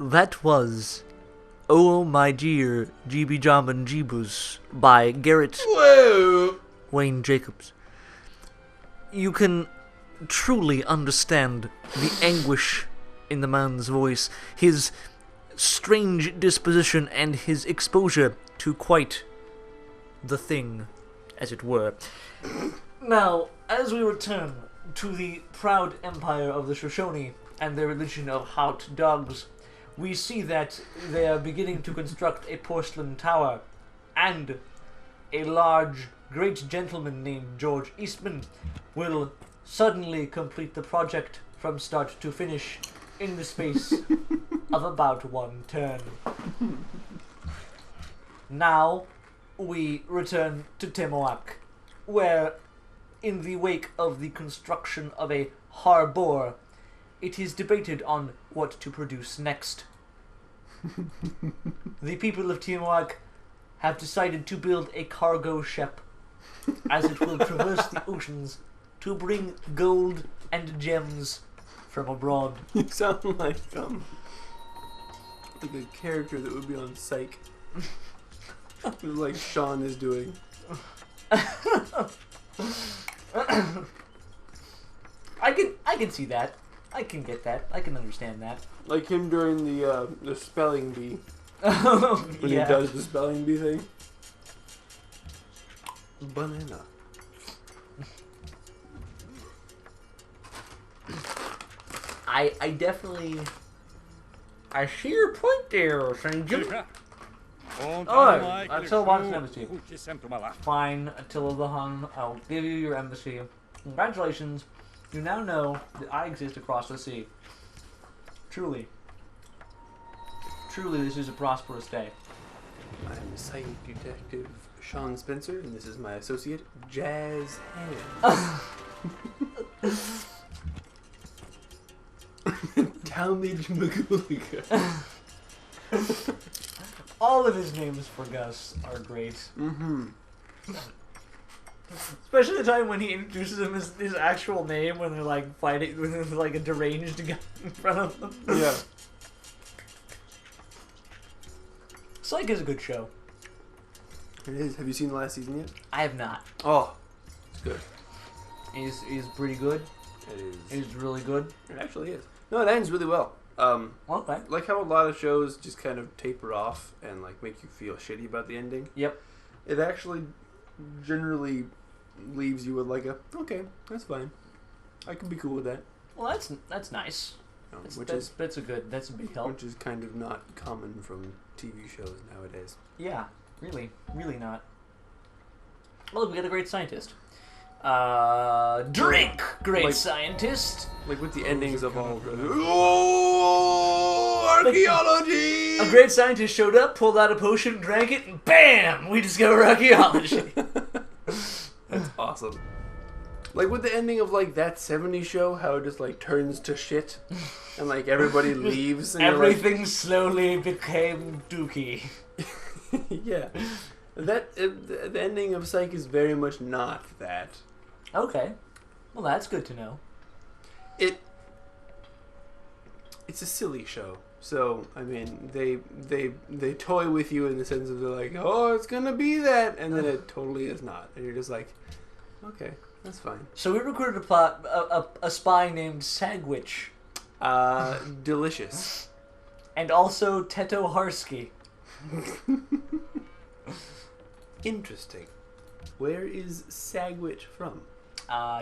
that was Oh My Dear Jeeby Jambin Jeebus by Garrett Whoa! Wayne Jacobs. You can truly understand the anguish in the man's voice, his strange disposition, and his exposure to quite the thing, as it were. Now, as we return to the proud empire of the Shoshone and their religion of hot dogs, we see that they are beginning to construct a porcelain tower, and a large, great gentleman named George Eastman will suddenly complete the project from start to finish in the space of about one turn. Now, we return to Temoak, where, in the wake of the construction of a harbor, it is debated on what to produce next. The people of Temoak have decided to build a cargo ship, as it will traverse the oceans to bring gold and gems from abroad. You sound like a character that would be on Psych. Like Sean is doing. I can see that. I can get that. I can understand that. Like him during the spelling bee. When Yeah. he does the spelling bee thing. Banana. I definitely... I see your point there, St. Jim. Alright, Attila wants an embassy. Fine, Attila the Hun, I'll give you your embassy. Congratulations, you now know that I exist across the sea. Truly. Truly, this is a prosperous day. I'm Psych Detective Sean Spencer, and this is my associate, Jazz Hands. Talmadge Magulika. All of his names for Gus are great. Mm-hmm. Especially the time when he introduces him as his actual name when they're like fighting, when there's like a deranged guy in front of them. Yeah. Psych is a good show. It is. Have you seen the last season yet? I have not. Oh, it's good. He's pretty good. It is. He's really good. It actually is. No, it ends really well. Okay. Like how a lot of shows just kind of taper off and like make you feel shitty about the ending. Yep. It actually generally leaves you with like a okay, that's fine. I can be cool with that. Well, that's nice. That's a big help. Which is kind of not common from TV shows nowadays. Yeah, really not. Oh, we got a great scientist. Drink, great Like- scientist. Like with the endings of all the archaeology. A great scientist showed up, pulled out a potion, drank it, and BAM! We discover archaeology. That's awesome. Like with the ending of like that 70s show, how it just like turns to shit and like everybody leaves and Everything slowly became dookie. you're like, yeah. The ending of Psych is very much not that. Okay. Well, that's good to know. It's a silly show. So, I mean, they toy with you in the sense of they're like, oh, it's gonna be that, and then it totally is not. And you're just like, okay, that's fine. So we recruited a spy named Sagwitch. Delicious. And also Teto Harsky. Interesting. Where is Sagwitch from?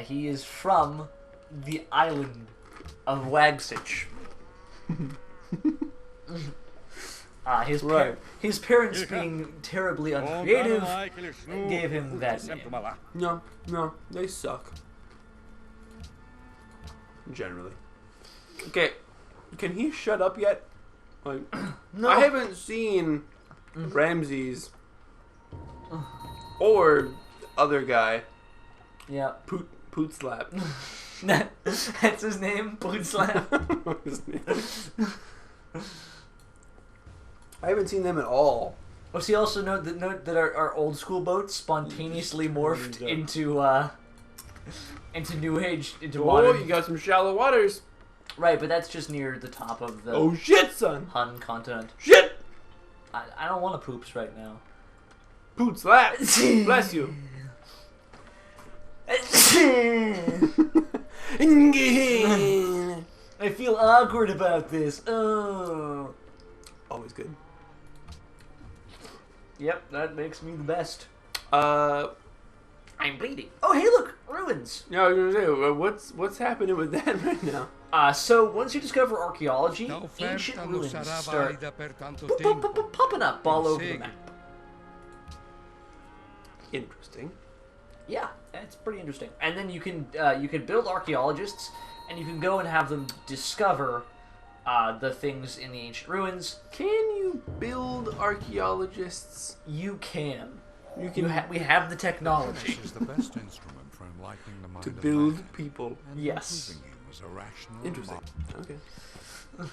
He is from the island of Wagsitch. His parents, being terribly uncreative, gave him that name. No, they suck. Generally. Okay, can he shut up yet? Like, No. I haven't seen Ramses or other guy Yeah. Poot Slap. That's his name, Pootslap. What's his name? I haven't seen them at all. Oh, so you also note that our old school boats spontaneously morphed into New Age, into modern. Oh, you got some shallow waters. Right, but that's just near the top of the Oh shit, son! Hun continent. Shit! I don't want to poops right now. Poot slap! Bless you! I feel awkward about this. Oh. Always good. Yep, that makes me the best. I'm bleeding. Oh, hey, look, ruins. Yeah, I was gonna say, what's happening with that right now? So once you discover archaeology, ancient ruins start popping up all over the map. Interesting. Yeah, it's pretty interesting. And then you can build archaeologists, and you can go and have them discover the things in the ancient ruins. Can you build archaeologists? You can. You can. We have the technology. This is the best instrument for enlightening the mind To of build man people. and Yes. improving him as a rational Interesting. mind. Okay.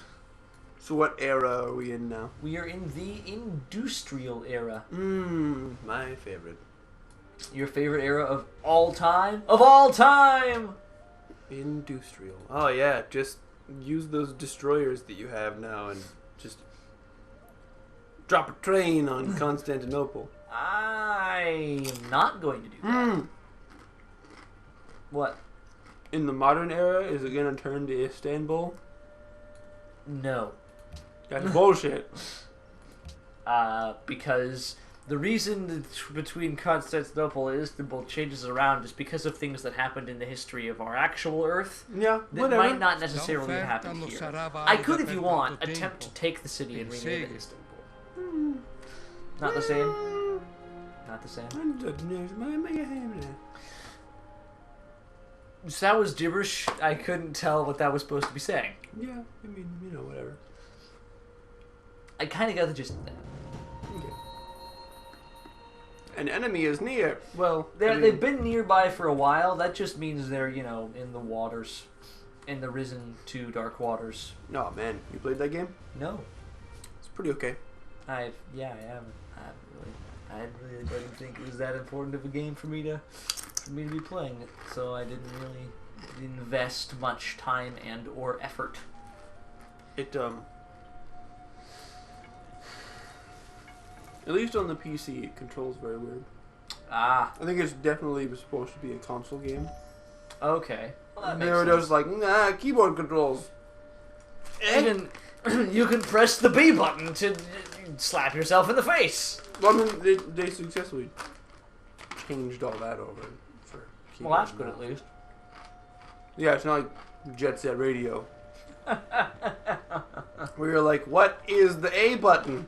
So what era are we in now? We are in the industrial era. My favorite. Your favorite era of all time? Of all time! Industrial. Oh yeah, just use those destroyers that you have now and just drop a train on Constantinople. I am not going to do that. What? In the modern era, is it gonna turn to Istanbul? No. That's bullshit. Because the reason that between Constantinople and Istanbul changes around is because of things that happened in the history of our actual Earth Yeah, that whatever. might not necessarily happen here. I could, if you want, attempt to take the city and rename it Istanbul. Not the same? Not the same? So that was gibberish. I couldn't tell what that was supposed to be saying. Yeah, I mean, whatever. I kind of got the gist of that. Okay. An enemy is near. Well, They've been nearby for a while. That just means they're, in the waters. In the risen to dark waters. Oh man, you played that game? No. It's pretty okay. I haven't. I really didn't think it was that important of a game for me to be playing it. So I didn't really invest much time and or effort. It at least on the PC, it controls very weird. Ah, I think it's definitely supposed to be a console game. okay. Well, that They makes were sense. just like, nah, keyboard controls. You can press the B button to slap yourself in the face. Well, I mean, they successfully changed all that over for keyboard. Well, that's good now. at least. Yeah, it's not like Jet Set Radio. We were like, what is the A button?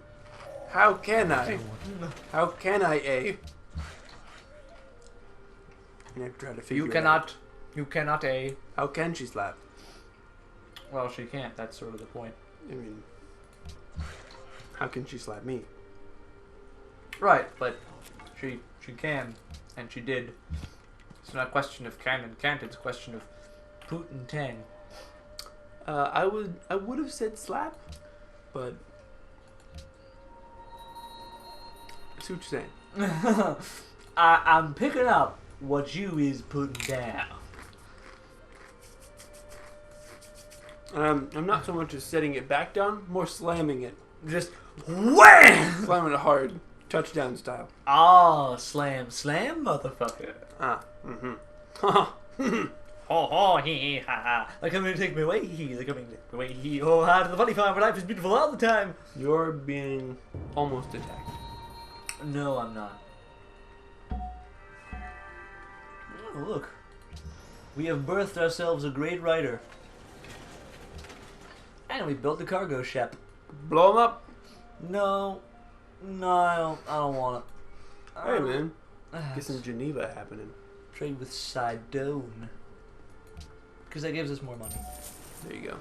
How can I? How can I A? And I try to figure it out. You cannot A. How can she slap? Well, she can't. That's sort of the point. I mean, how can she slap me? Right, but she can, and she did. It's not a question of can and can't. It's a question of poot and tang. I would have said slap, but I see what you're saying. I'm picking up what you is putting down. I'm not so much as setting it back down, more slamming it. Just wham! Slamming it hard, touchdown style. Oh, slam, motherfucker. Ho ho hee ha ha. They're coming to take me away hee. They're coming to take me away hee ho ha to the funny farm where life is beautiful all the time. You're being almost attacked. No, I'm not. Oh, look. We have birthed ourselves a great writer. And we built a cargo ship. Blow 'em up. No, I don't want it. Hey man, get some Geneva happening. Trade with Sidone. Because that gives us more money. There you go.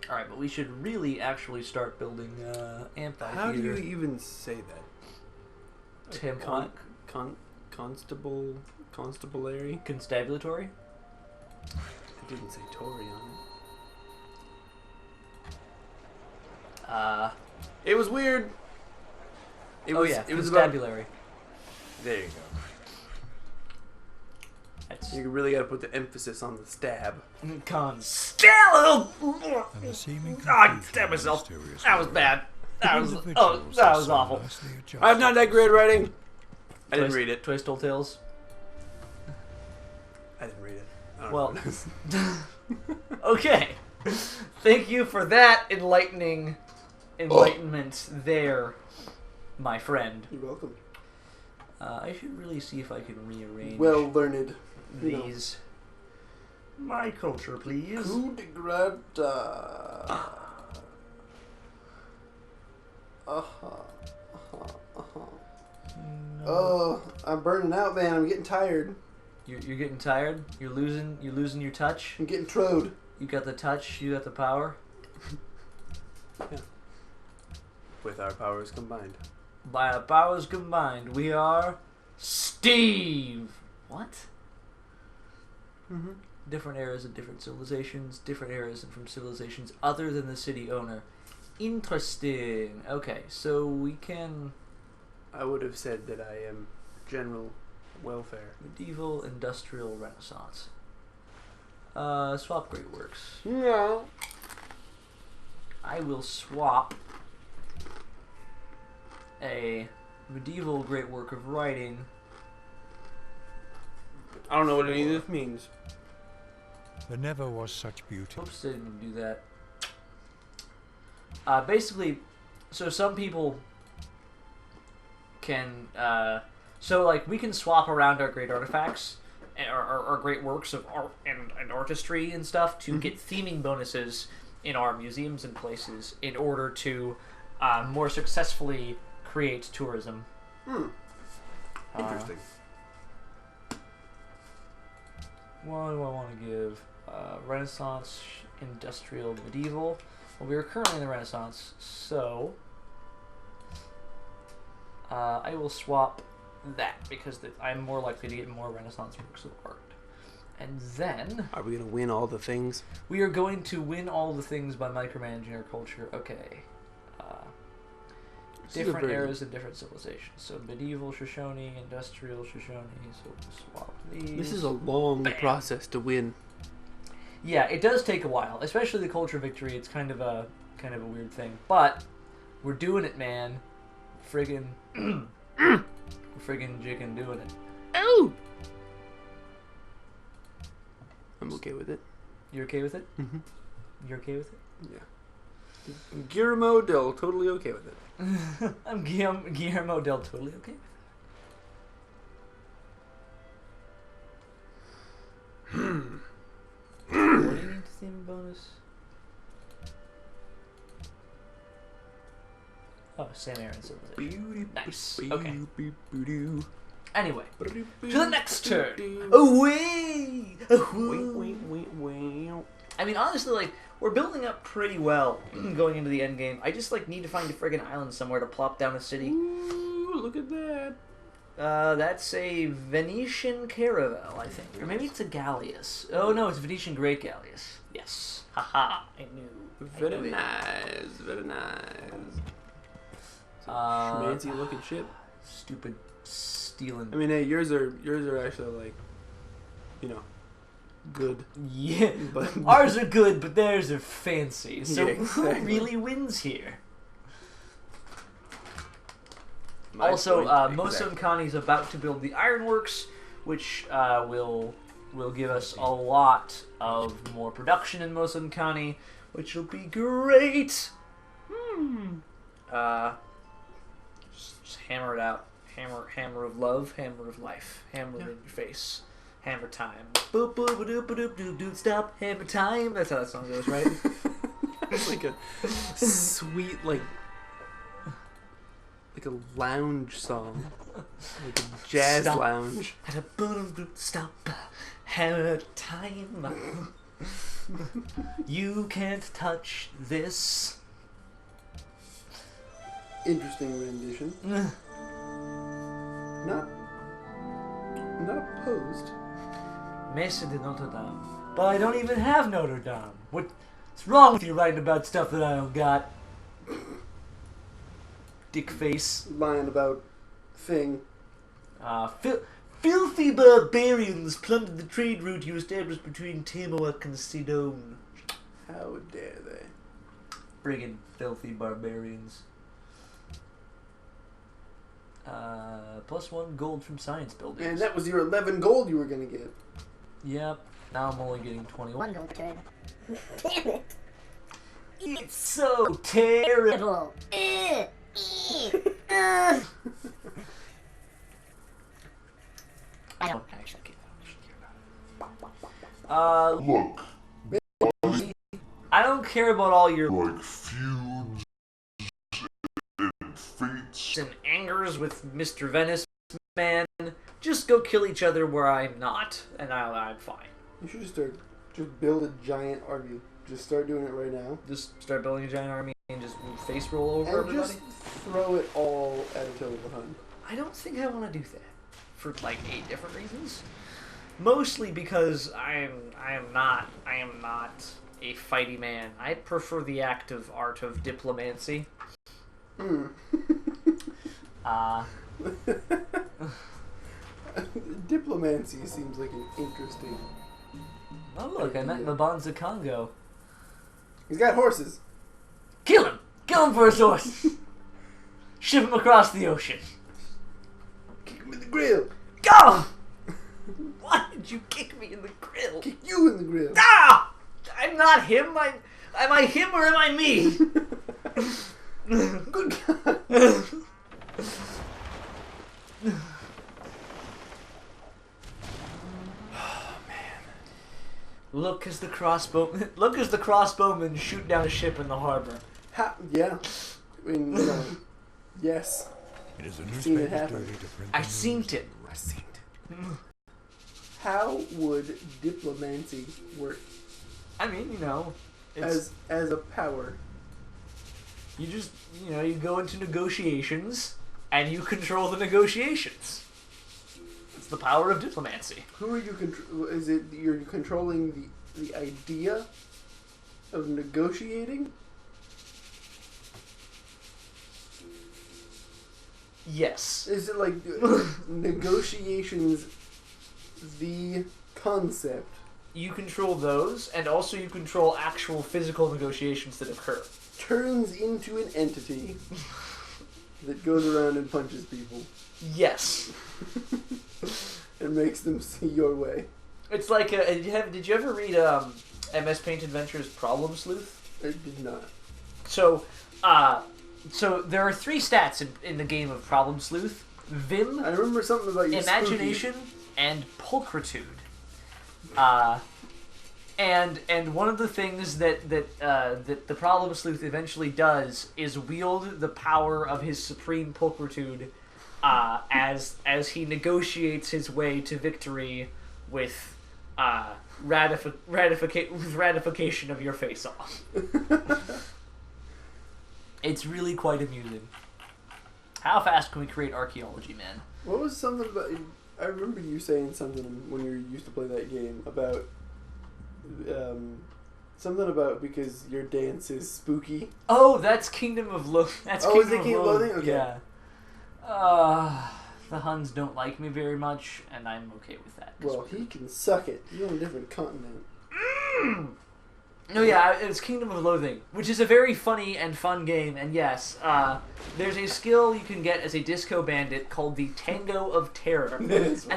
Alright, but we should really actually start building amphitheater. How do you even say that? Tim Constabulary? Constabulatory? I didn't say Tory on it. It was weird. It was about. constabulary. There you go. That's You really got to put the emphasis on the stab. Stab! And the seeming Ah, confusion stab of myself. mysterious That was world. bad. That was Individuals that are was so awful. nicely adjusted. I have not that great writing. I didn't read it. Toy Story Tales. I didn't read it. I don't Well, know what it is. okay. Thank you for that enlightening enlightenment there, my friend. You're welcome. I should really see if I can rearrange Well learned. these. My culture, please. Coup de grace. Oh, I'm burning out, man. I'm getting tired. You're getting tired. You're losing your touch. I'm getting trode. You got the touch. You got the power. Yeah. With our powers combined. By our powers combined, we are Steve. What? Mm-hmm. Different eras and different civilizations. Different eras and from civilizations other than the city owner. Interesting. Okay, so we can I would have said that I am general welfare. medieval, industrial, Renaissance. Swap great works. Yeah. I will swap a medieval great work of writing. I don't know what any of this means. There never was such beauty. Oops, I didn't do that. Basically, so some people can, so like we can swap around our great artifacts, our great works of art and artistry and stuff to get theming bonuses in our museums and places in order to more successfully create tourism. Interesting. What do I want to give? Renaissance, industrial, medieval. Well, we are currently in the Renaissance, so I will swap that because I'm more likely to get more Renaissance works of art. And then Are we gonna win all the things? we are going to win all the things by micromanaging our culture. Okay. This is a Different very- eras and different civilizations. So medieval Shoshone, industrial Shoshone. So we'll swap these. This is a long Bam. process to win. Yeah, it does take a while, especially the culture victory. It's kind of a weird thing, but we're doing it, man. Friggin', we're friggin' jiggin' doing it. Oh! I'm okay with it. You're okay with it? Mm-hmm. You're okay with it? Yeah. Guillermo del totally okay with it. I'm Guillermo del totally okay with it. What do you need to theme bonus? Oh, Sam Aaron civilization. Nice. Okay. Anyway, to the next turn. Away. I mean, honestly, like we're building up pretty well going into the end game. I just like need to find a friggin' island somewhere to plop down a city. Ooh, look at that. That's a Venetian caravel, I think. Or maybe it's a galleass. Oh no, it's Venetian Great Galleass. Yes. Haha, I knew. Very nice, very nice. Schmancy looking ship. Stupid stealing. I mean, hey, yours are actually like, you know, good. Yeah, But ours are good, but theirs are fancy. So Yeah, exactly. who really wins here? My Also, point, Mosun Kani's about to build the ironworks, which will give us a lot of more production in Mosun Kani, which will be great. Just hammer it out. Hammer of love, hammer of life, hammer in your face. Hammer time. Boop boop boop boop doop doop stop. Hammer time. That's how that song goes, right? It's like a sweet like a lounge song, like a jazz Stop. lounge. At a boom boop stop. Hammer time. You can't touch this. Interesting rendition. Not opposed. Messe de Notre Dame. But I don't even have Notre Dame. What's wrong with you writing about stuff that I don't got? Dick face. Lying about thing. Filthy barbarians plundered the trade route you established between Tiamat and Sidon. How dare they? Friggin' filthy barbarians. +1 gold from science buildings. And that was your 11 gold you were gonna get. Yep. Now I'm only getting 21. 1 gold turn. Damn it! It's so terrible. I don't actually care about it. Look, I don't care about all your like feuds and fates. and angers with Mr. Venice, man. Just go kill each other where I'm not, and I'm fine. You should just build a giant army. Just start doing it right now. Just start building a giant army and just face roll over And everybody. just throw it all at Attila the Hun. I don't think I want to do that for like 8 different reasons. Mostly because I am not a fighty man. I prefer the active art of diplomacy. Diplomacy seems like an interesting. Oh look, I met Mabanza Congo. He's got horses. Kill him! Kill him for his horse! Ship him across the ocean. Kick him in the grill. Go! Why did you kick me in the grill? Kick you in the grill. Ah! I'm not him. Am I him or am I me? Good God. Look as the crossbowmen shoot down a ship in the harbor. Yeah. I mean, you know, yes. It is a Seen it newspaper's happen. duty to print I the news. seen it. I seen it. How would diplomacy work I mean, you know, it's, as a power? you just, you know, you go into negotiations and you control the negotiations. It's the power of diplomacy. Who are you is it you're controlling the idea of negotiating? Yes. Is it like negotiations the concept? You control those, and also you control actual physical negotiations that occur. Turns into an entity that goes around and punches people Yes. and makes them see your way. It's like, did you ever read MS Paint Adventures Problem Sleuth? I did not. So there are 3 stats in the game of Problem Sleuth. Vim, I remember something about your imagination, and pulchritude. And one of the things that the Problem Sleuth eventually does is wield the power of his supreme pulchritude as he negotiates his way to victory with ratification of your face off. It's really quite amusing. How fast can we create archaeology, man? What was something about? I remember you saying something when you used to play that game about something about because your dance is spooky. Oh, that's Kingdom of Loathing. That's Oh, Kingdom is it of Kingdom of Loathing? Okay. Yeah. The Huns don't like me very much, and I'm okay with that. Well, he can suck it. You're on a different continent. No, yeah, it's Kingdom of Loathing, which is a very funny and fun game, and yes, there's a skill you can get as a disco bandit called the Tango of Terror. And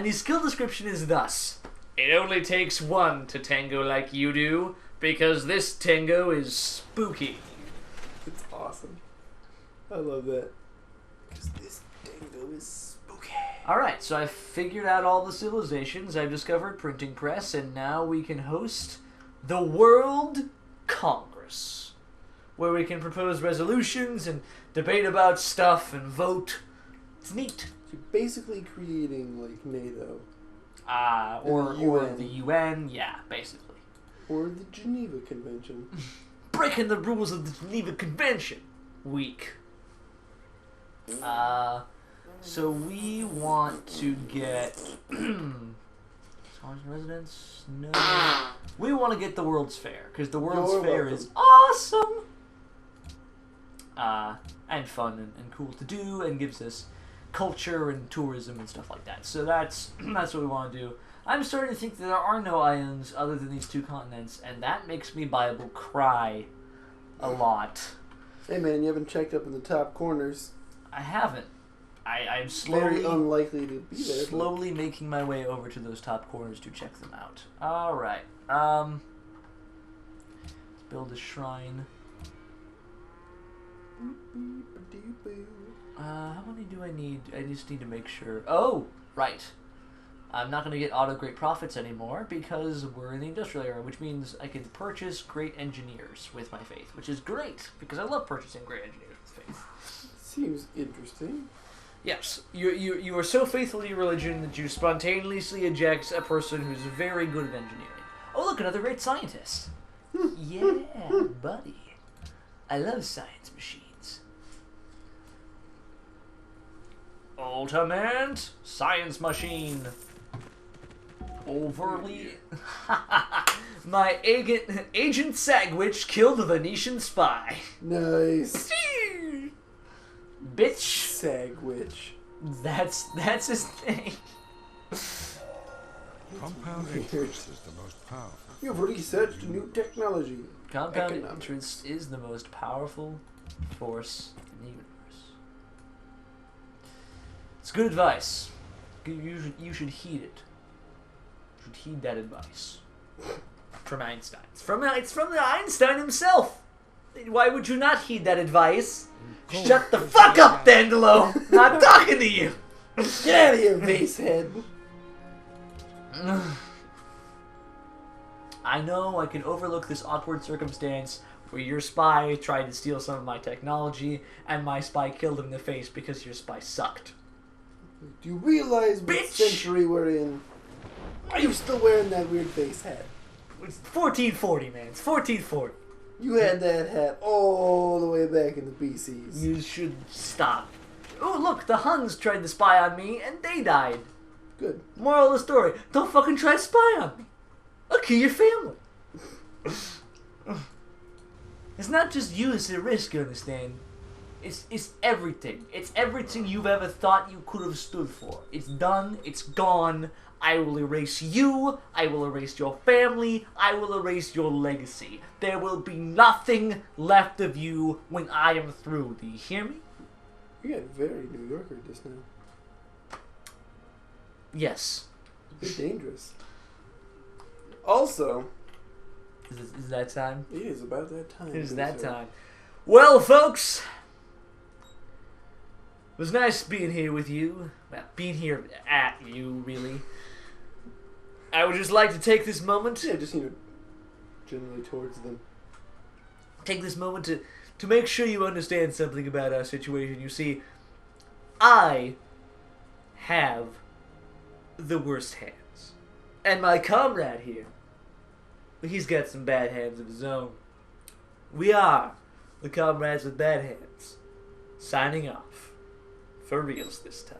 the skill description is thus: it only takes 1 to tango like you do, because this tango is spooky. It's awesome. I love that. Because this dingo is spooky. Alright, so I've figured out all the civilizations, I've discovered printing press, and now we can host the World Congress, where we can propose resolutions and debate about stuff and vote. It's neat. You're basically creating like NATO. Or the or UN. the UN, yeah, basically. Or the Geneva Convention. Breaking the rules of the Geneva Convention. Weak. So we want to get Scholars in residence? No. We want to get the World's Fair, because the World's You're Fair welcome. is awesome! And fun and cool to do, and gives us culture and tourism and stuff like that. So that's what we want to do. I'm starting to think that there are no islands other than these two continents, and that makes me Bible cry a lot. Hey man, you haven't checked up in the top corners. I haven't. I'm Very unlikely to be there. slowly making my way over to those top corners to check them out. All right. Build a shrine. How many do I need? I just need to make sure. Oh, right. I'm not going to get auto great profits anymore because we're in the industrial era, which means I can purchase great engineers with my faith, which is great because I love purchasing great engineers with faith. Seems interesting. Yes, you are so faithful to your religion that you spontaneously eject a person who's very good at engineering. Oh, look, another great scientist. Yeah, buddy. I love science machines. Ultimate science machine. Overly. My agent Sagwitch killed a Venetian spy. Nice. Bitch. Sagwitch. That's his thing. Compound interest is the most powerful. You've researched new technology. Compound Economics. interest is the most powerful force in the universe. It's good advice. You should heed it. You should heed that advice. From Einstein. It's from the Einstein himself. Why would you not heed that advice? Shut the fuck up, Dandelo! Not talking to you! Get out of here, vase head. I know I can overlook this awkward circumstance where your spy tried to steal some of my technology and my spy killed him in the face because your spy sucked. Do you realize what Bitch! century we're in? Are you still wearing that weird vase hat? It's 1440, man. It's 1440. You had that hat all the way back in the BCs. You should stop. Oh, look, the Huns tried to spy on me and they died. Good. Moral of the story, don't fucking try to spy on me. I'll kill your family. It's not just you that's at risk, you understand? It's everything. It's everything you've ever thought you could have stood for. It's done. It's gone. I will erase you. I will erase your family. I will erase your legacy. There will be nothing left of you when I am through. Do you hear me? You got very New Yorker just now. Yes. It's a bit dangerous. Also, Is that time? it is about that time. It is isn't that it? time. Well, folks, it was nice being here with you. Well, being here at you, really. I would just like to take this moment. Yeah, just, generally towards them. Take this moment to make sure you understand something about our situation. You see, I have the worst hands. And my comrade here, he's got some bad hands of his own. We are the comrades with bad hands. Signing off. For reals this time.